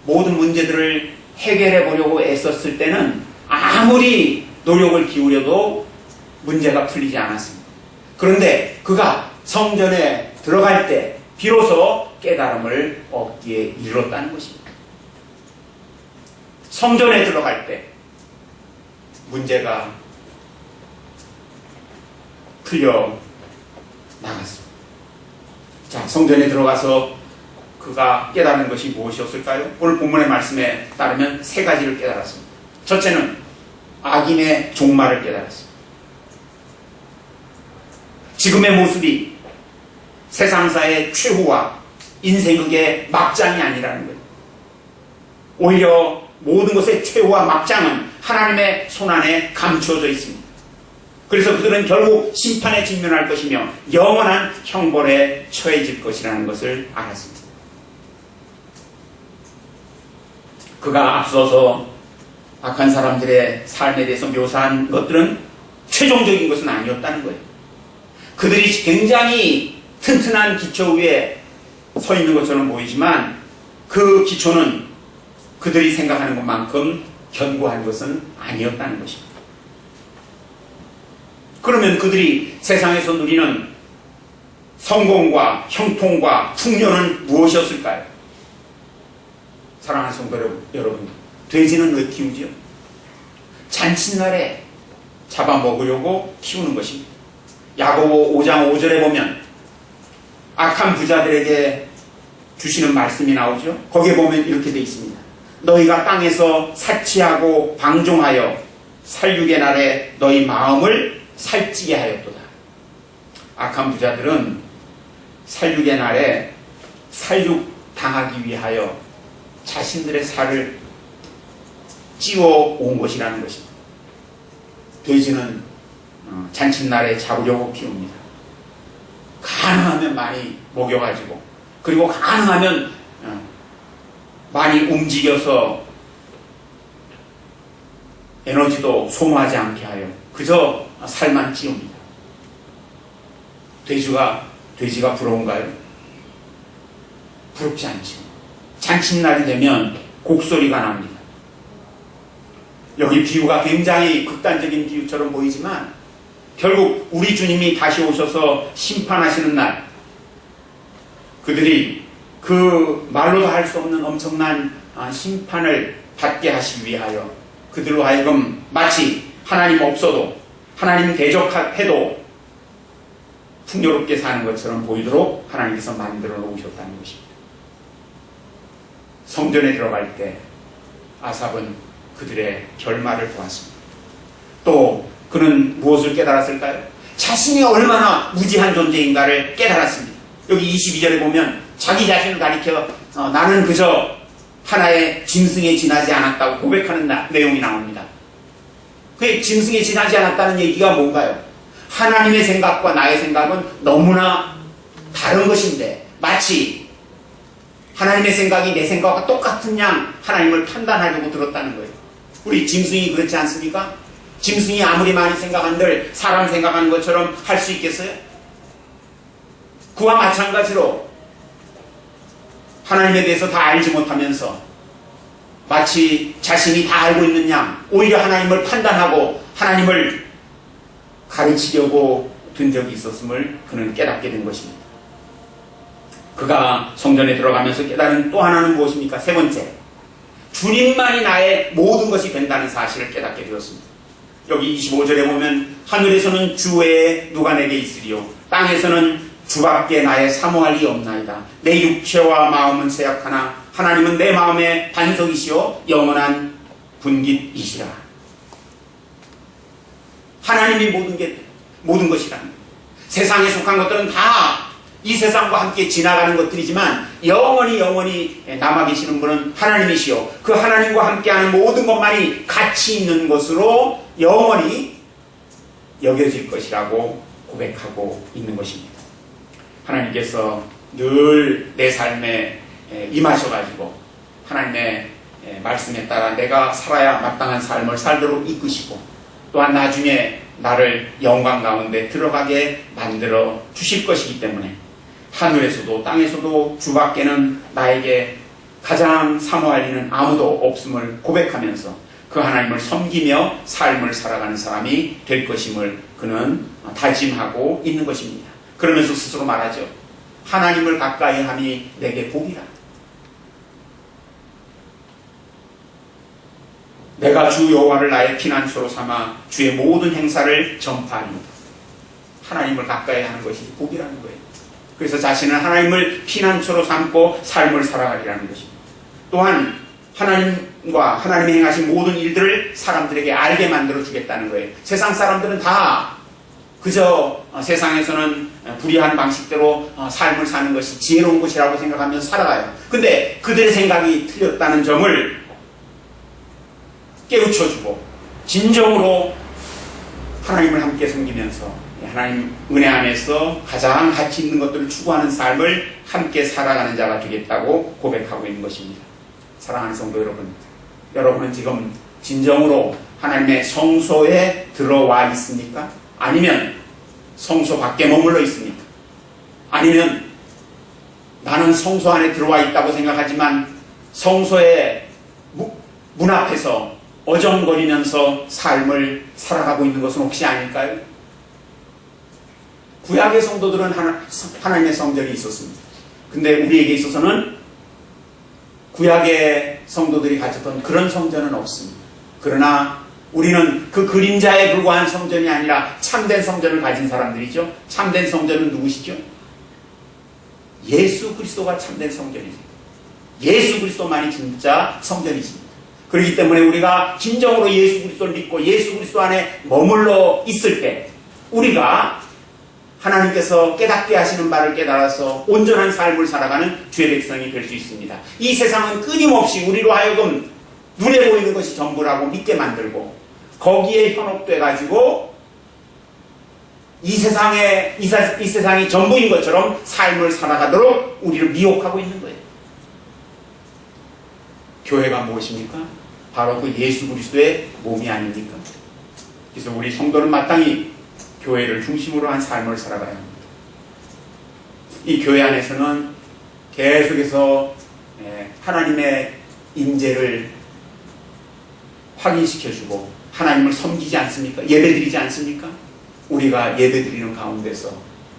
모든 문제들을 해결해 보려고 애썼을 때는 아무리 노력을 기울여도 문제가 풀리지 않았습니다. 그런데 그가 성전에 들어갈 때 비로소 깨달음을 얻기에 이르렀다는 것입니다. 성전에 들어갈 때 문제가 풀려 나갔습니다. 자, 성전에 들어가서 그가 깨달은 것이 무엇이었을까요? 오늘 본문의 말씀에 따르면 세 가지를 깨달았습니다. 첫째는 악인의 종말을 깨달았습니다. 지금의 모습이 세상사의 최후와 인생극의 막장이 아니라는 거예요. 오히려 모든 것의 최후와 막장은 하나님의 손안에 감추어져 있습니다. 그래서 그들은 결국 심판에 직면할 것이며 영원한 형벌에 처해질 것이라는 것을 알았습니다. 그가 앞서서 악한 사람들의 삶에 대해서 묘사한 것들은 최종적인 것은 아니었다는 거예요. 그들이 굉장히 튼튼한 기초 위에 서 있는 것처럼 보이지만 그 기초는 그들이 생각하는 것만큼 견고한 것은 아니었다는 것입니다. 그러면 그들이 세상에서 누리는 성공과 형통과 풍요는 무엇이었을까요? 사랑하는 성도 여러분, 돼지는 왜 키우지요? 잔칫날에 잡아먹으려고 키우는 것입니다. 야고보 5장 5절에 보면 악한 부자들에게 주시는 말씀이 나오죠. 거기에 보면 이렇게 되어 있습니다. 너희가 땅에서 사치하고 방종하여 살육의 날에 너희 마음을 살찌게 하였도다. 악한 부자들은 살육의 날에 살육 당하기 위하여 자신들의 살을 찌워 온 것이라는 것입니다. 돼지는 잔칫날에 잡으려고 키웁니다. 가능하면 많이 먹여가지고, 그리고 가능하면 많이 움직여서 에너지도 소모하지 않게 하여 그저 살만 찌웁니다. 돼지가 부러운가요? 부럽지 않죠. 잔칫날이 되면 곡소리가 납니다. 여기 비유가 굉장히 극단적인 비유처럼 보이지만 결국 우리 주님이 다시 오셔서 심판하시는 날, 그들이 그 말로도 할 수 없는 엄청난 심판을 받게 하시기 위하여 그들로 하여금 마치 하나님 없어도, 하나님 대적해도 풍요롭게 사는 것처럼 보이도록 하나님께서 만들어 놓으셨다는 것입니다. 성전에 들어갈 때 아삽은 그들의 결말을 보았습니다. 또 그는 무엇을 깨달았을까요? 자신이 얼마나 무지한 존재인가를 깨달았습니다. 여기 22절에 보면 자기 자신을 가리켜 나는 그저 하나의 짐승에 지나지 않았다고 고백하는 내용이 나옵니다. 그 짐승에 지나지 않았다는 얘기가 뭔가요? 하나님의 생각과 나의 생각은 너무나 다른 것인데 마치 하나님의 생각이 내 생각과 똑같은 양 하나님을 판단하려고 들었다는 거예요. 우리 짐승이 그렇지 않습니까? 짐승이 아무리 많이 생각한들 사람 생각하는 것처럼 할 수 있겠어요? 그와 마찬가지로 하나님에 대해서 다 알지 못하면서 마치 자신이 다 알고 있는 양 오히려 하나님을 판단하고 하나님을 가르치려고 든 적이 있었음을 그는 깨닫게 된 것입니다. 그가 성전에 들어가면서 깨달은 또 하나는 무엇입니까? 세 번째, 주님만이 나의 모든 것이 된다는 사실을 깨닫게 되었습니다. 여기 25절에 보면 하늘에서는 주 외에 누가 내게 있으리요 땅에서는 주밖에 나의 사모할 리 없나이다. 내 육체와 마음은 쇠약하나 하나님은 내 마음의 반석이시요 영원한 분깃이시라. 하나님이 모든 것이라는 거예요. 세상에 속한 것들은 다 이 세상과 함께 지나가는 것들이지만 영원히 남아 계시는 분은 하나님이시요 그 하나님과 함께하는 모든 것만이 가치 있는 것으로 영원히 여겨질 것이라고 고백하고 있는 것입니다. 하나님께서 늘 내 삶에 임하셔가지고 하나님의 말씀에 따라 내가 살아야 마땅한 삶을 살도록 이끄시고 또한 나중에 나를 영광 가운데 들어가게 만들어 주실 것이기 때문에 하늘에서도 땅에서도 주밖에는 나에게 가장 사모할 이는 아무도 없음을 고백하면서 그 하나님을 섬기며 삶을 살아가는 사람이 될 것임을 그는 다짐하고 있는 것입니다. 그러면서 스스로 말하죠. 하나님을 가까이 함이 내게 복이라. 내가 주 여호와를 나의 피난처로 삼아 주의 모든 행사를 전파하리이다. 하나님을 가까이 하는 것이 복이라는 거예요. 그래서 자신은 하나님을 피난처로 삼고 삶을 살아가리라는 것입니다. 또한 하나님과 하나님이 행하신 모든 일들을 사람들에게 알게 만들어 주겠다는 거예요. 세상 사람들은 다 그저 세상에서는 불의한 방식대로 삶을 사는 것이 지혜로운 것이라고 생각하면서 살아가요. 근데 그들의 생각이 틀렸다는 점을 깨우쳐주고 진정으로 하나님을 함께 섬기면서 하나님 은혜 안에서 가장 가치 있는 것들을 추구하는 삶을 함께 살아가는 자가 되겠다고 고백하고 있는 것입니다. 사랑하는 성도 여러분, 여러분은 지금 진정으로 하나님의 성소에 들어와 있습니까? 아니면 성소 밖에 머물러 있습니까? 아니면 나는 성소 안에 들어와 있다고 생각하지만 성소의 문 앞에서 어정거리면서 삶을 살아가고 있는 것은 혹시 아닐까요? 구약의 성도들은 하나님의 성전이 있었습니다. 근데 우리에게 있어서는 구약의 성도들이 가졌던 그런 성전은 없습니다. 그러나 우리는 그 그림자에 불과한 성전이 아니라 참된 성전을 가진 사람들이죠. 참된 성전은 누구시죠? 예수 그리스도가 참된 성전이죠. 예수 그리스도만이 진짜 성전이십니다. 그렇기 때문에 우리가 진정으로 예수 그리스도를 믿고 예수 그리스도 안에 머물러 있을 때 우리가 하나님께서 깨닫게 하시는 바를 깨달아서 온전한 삶을 살아가는 주의 백성이 될 수 있습니다. 이 세상은 끊임없이 우리로 하여금 눈에 보이는 것이 전부라고 믿게 만들고 거기에 현혹돼가지고 이 세상이 전부인 것처럼 삶을 살아가도록 우리를 미혹하고 있는 거예요. 교회가 무엇입니까? 바로 그 예수 그리스도의 몸이 아닙니까? 그래서 우리 성도는 마땅히 교회를 중심으로 한 삶을 살아가야 합니다. 이 교회 안에서는 계속해서 하나님의 임재를 확인시켜주고 하나님을 섬기지 않습니까? 예배드리지 않습니까? 우리가 예배드리는 가운데서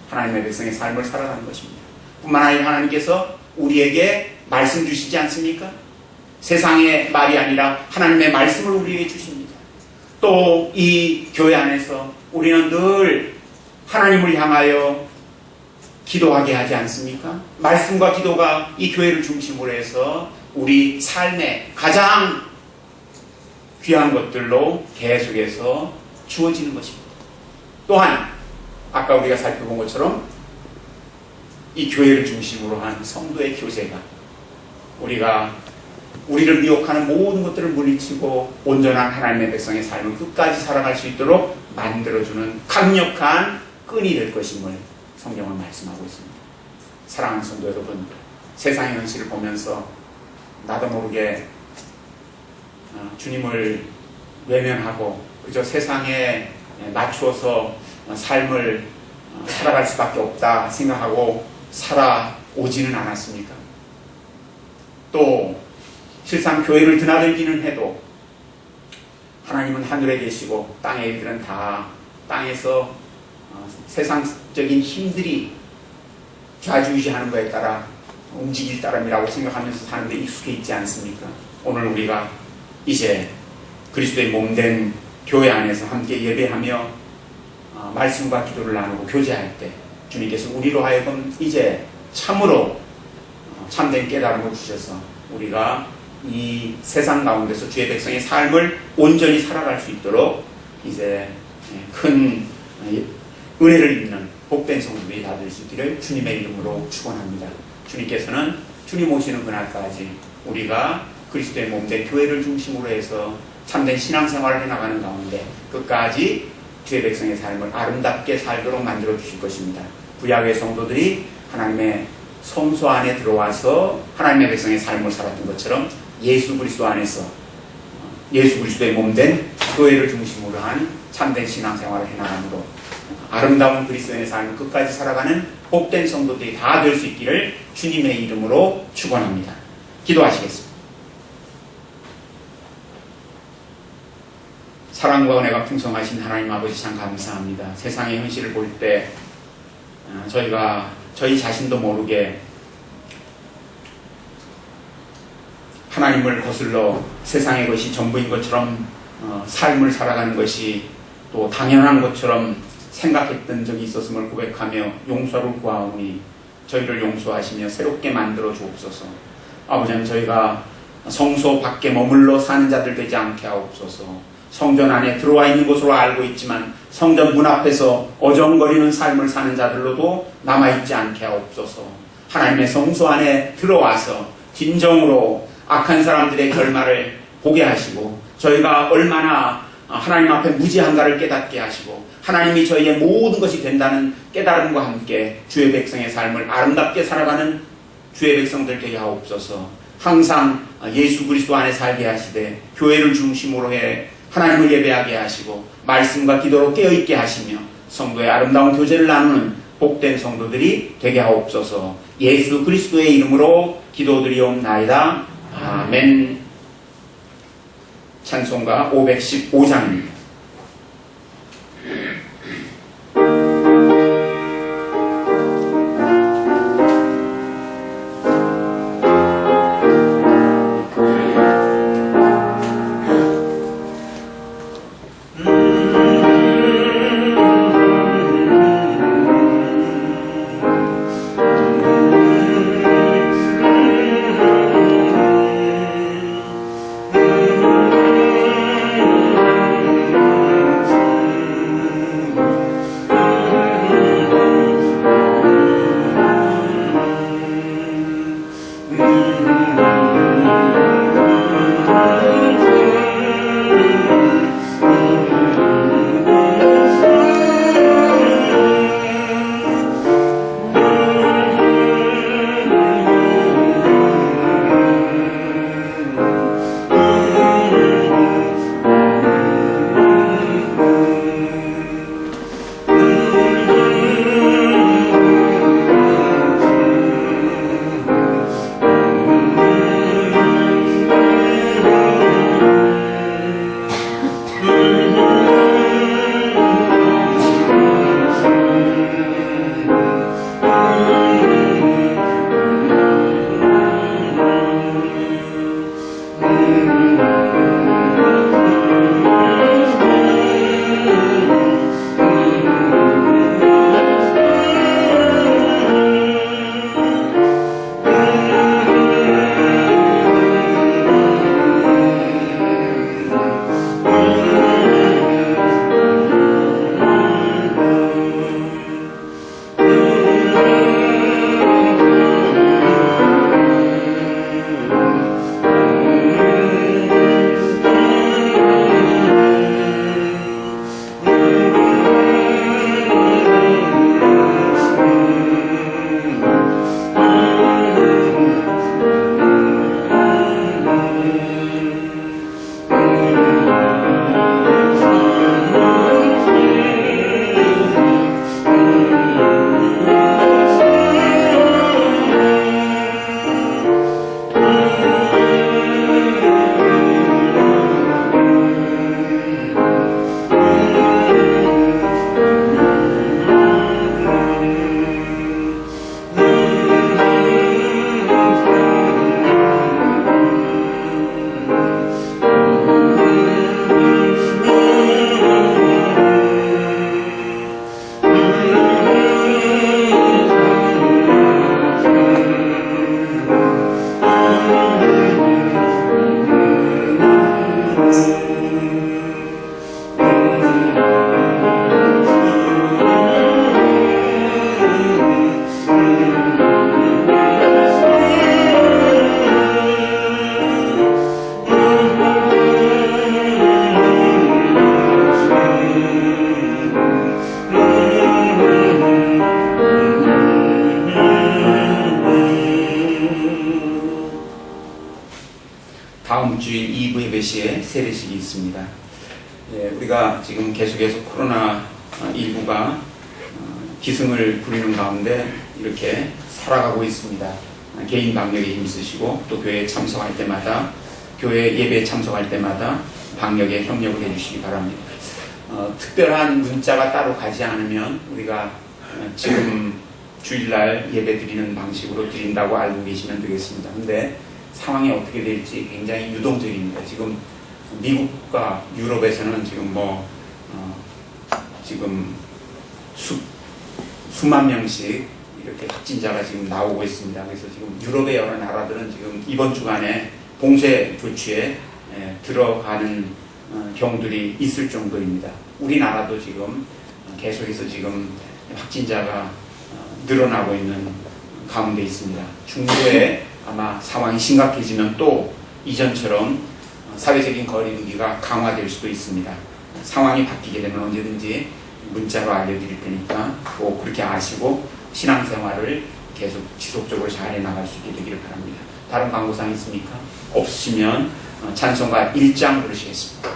하나님의 백성의 삶을 살아가는 것입니다. 뿐만 아니라 하나님께서 우리에게 말씀 주시지 않습니까? 세상의 말이 아니라 하나님의 말씀을 우리에게 주십니다. 또 이 교회 안에서 우리는 늘 하나님을 향하여 기도하게 하지 않습니까? 말씀과 기도가 이 교회를 중심으로 해서 우리 삶의 가장 귀한 것들로 계속해서 주어지는 것입니다. 또한 아까 우리가 살펴본 것처럼 이 교회를 중심으로 한 성도의 교제가 우리를 미혹하는 모든 것들을 물리치고 온전한 하나님의 백성의 삶을 끝까지 살아갈 수 있도록 만들어주는 강력한 끈이 될 것임을 성경은 말씀하고 있습니다. 사랑하는 성도 여러분, 세상의 현실을 보면서 나도 모르게 주님을 외면하고 그저 세상에 맞추어서 삶을 살아갈 수밖에 없다 생각하고 살아오지는 않았습니까? 또 실상 교회를 드나들기는 해도 하나님은 하늘에 계시고 땅의 일들은 다 땅에서 세상적인 힘들이 좌지우지하는 것에 따라 움직일 따름이라고 생각하면서 사는데 익숙해 있지 않습니까? 오늘 우리가 이제 그리스도의 몸된 교회 안에서 함께 예배하며 말씀과 기도를 나누고 교제할 때 주님께서 우리로 하여금 이제 참으로 참된 깨달음을 주셔서 우리가 이 세상 가운데서 주의 백성의 삶을 온전히 살아갈 수 있도록 이제 큰 은혜를 입는 복된 성도들이 다 될 수 있기를 주님의 이름으로 축원합니다. 주님께서는 주님 오시는 그날까지 우리가 그리스도의 몸된 교회를 중심으로 해서 참된 신앙생활을 해나가는 가운데 끝까지 주의 백성의 삶을 아름답게 살도록 만들어 주실 것입니다. 구약의 성도들이 하나님의 성소 안에 들어와서 하나님의 백성의 삶을 살았던 것처럼 예수 그리스도 안에서 예수 그리스도의 몸된 교회를 중심으로 한 참된 신앙생활을 해나감으로 아름다운 그리스도의 삶을 끝까지 살아가는 복된 성도들이 다 될 수 있기를 주님의 이름으로 축원합니다. 기도하시겠습니다. 사랑과 은혜가 풍성하신 하나님 아버지 참 감사합니다. 세상의 현실을 볼 때 저희 자신도 모르게 하나님을 거슬러 세상의 것이 전부인 것처럼 삶을 살아가는 것이 또 당연한 것처럼 생각했던 적이 있었음을 고백하며 용서를 구하오니 저희를 용서하시며 새롭게 만들어 주옵소서. 아버지는 저희가 성소 밖에 머물러 사는 자들 되지 않게 하옵소서. 성전 안에 들어와 있는 것으로 알고 있지만 성전 문 앞에서 어정거리는 삶을 사는 자들로도 남아있지 않게 하옵소서. 하나님의 성소 안에 들어와서 진정으로 악한 사람들의 결말을 보게 하시고 저희가 얼마나 하나님 앞에 무지한가를 깨닫게 하시고 하나님이 저희의 모든 것이 된다는 깨달음과 함께 주의 백성의 삶을 아름답게 살아가는 주의 백성들 되게 하옵소서. 항상 예수 그리스도 안에 살게 하시되 교회를 중심으로 해 하나님을 예배하게 하시고 말씀과 기도로 깨어있게 하시며 성도의 아름다운 교제를 나누는 복된 성도들이 되게 하옵소서. 예수 그리스도의 이름으로 기도드리옵나이다. 아멘. 찬송가 515장입니다. 4시에 세례식이 있습니다. 예, 우리가 지금 계속해서 코로나19가 기승을 부리는 가운데 이렇게 살아가고 있습니다. 개인 방역에 힘쓰시고 또 교회에 참석할 때마다 교회 예배에 참석할 때마다 방역에 협력을 해주시기 바랍니다. 특별한 문자가 따로 가지 않으면 우리가 지금 주일날 예배 드리는 방식으로 드린다고 알고 계시면 되겠습니다. 근데 상황이 어떻게 될지 굉장히 유동적입니다. 지금 미국과 유럽에서는 지금 지금 수만 명씩 이렇게 확진자가 지금 나오고 있습니다. 그래서 지금 유럽의 여러 나라들은 지금 이번 주간에 봉쇄 조치에 들어가는 경우들이 있을 정도입니다. 우리나라도 지금 계속해서 지금 확진자가 늘어나고 있는 가운데 있습니다. 중도에 아마 상황이 심각해지면 또 이전처럼 사회적인 거리두기가 강화될 수도 있습니다. 상황이 바뀌게 되면 언제든지 문자로 알려드릴 테니까 꼭 그렇게 아시고 신앙생활을 계속 지속적으로 잘 해나갈 수 있게 되기를 바랍니다. 다른 광고사항 있습니까? 없으시면 찬송가 1장 부르시겠습니다.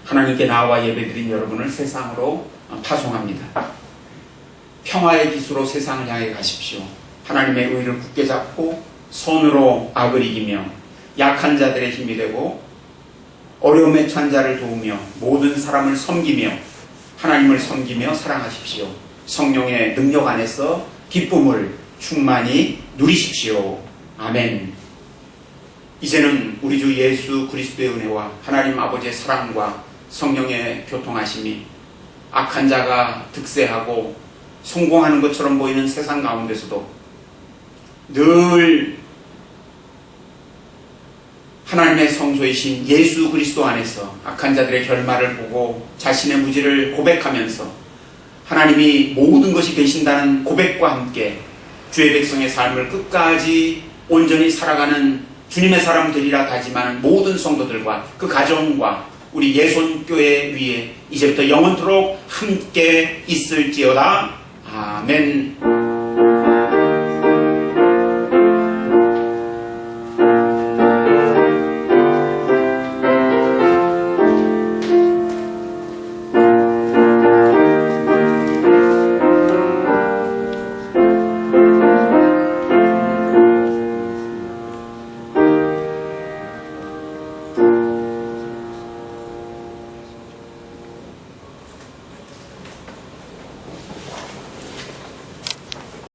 하나님께 나와 예배드린 여러분을 세상으로 파송합니다. 평화의 기수로 세상을 향해 가십시오. 하나님의 의를 굳게 잡고 손으로 악을 이기며 약한 자들의 힘이 되고 어려움에 처한 자를 도우며 모든 사람을 섬기며 하나님을 섬기며 사랑하십시오. 성령의 능력 안에서 기쁨을 충만히 누리십시오. 아멘. 이제는 우리 주 예수 그리스도의 은혜와 하나님 아버지의 사랑과 성령의 교통하심이 악한 자가 득세하고 성공하는 것처럼 보이는 세상 가운데서도 늘 하나님의 성소이신 예수 그리스도 안에서 악한 자들의 결말을 보고 자신의 무지를 고백하면서 하나님이 모든 것이 되신다는 고백과 함께 주의 백성의 삶을 끝까지 온전히 살아가는 주님의 사람 되리라 다짐하는 모든 성도들과 그 가정과 우리 예손교회 위에 이제부터 영원토록 함께 있을지어다. 아멘.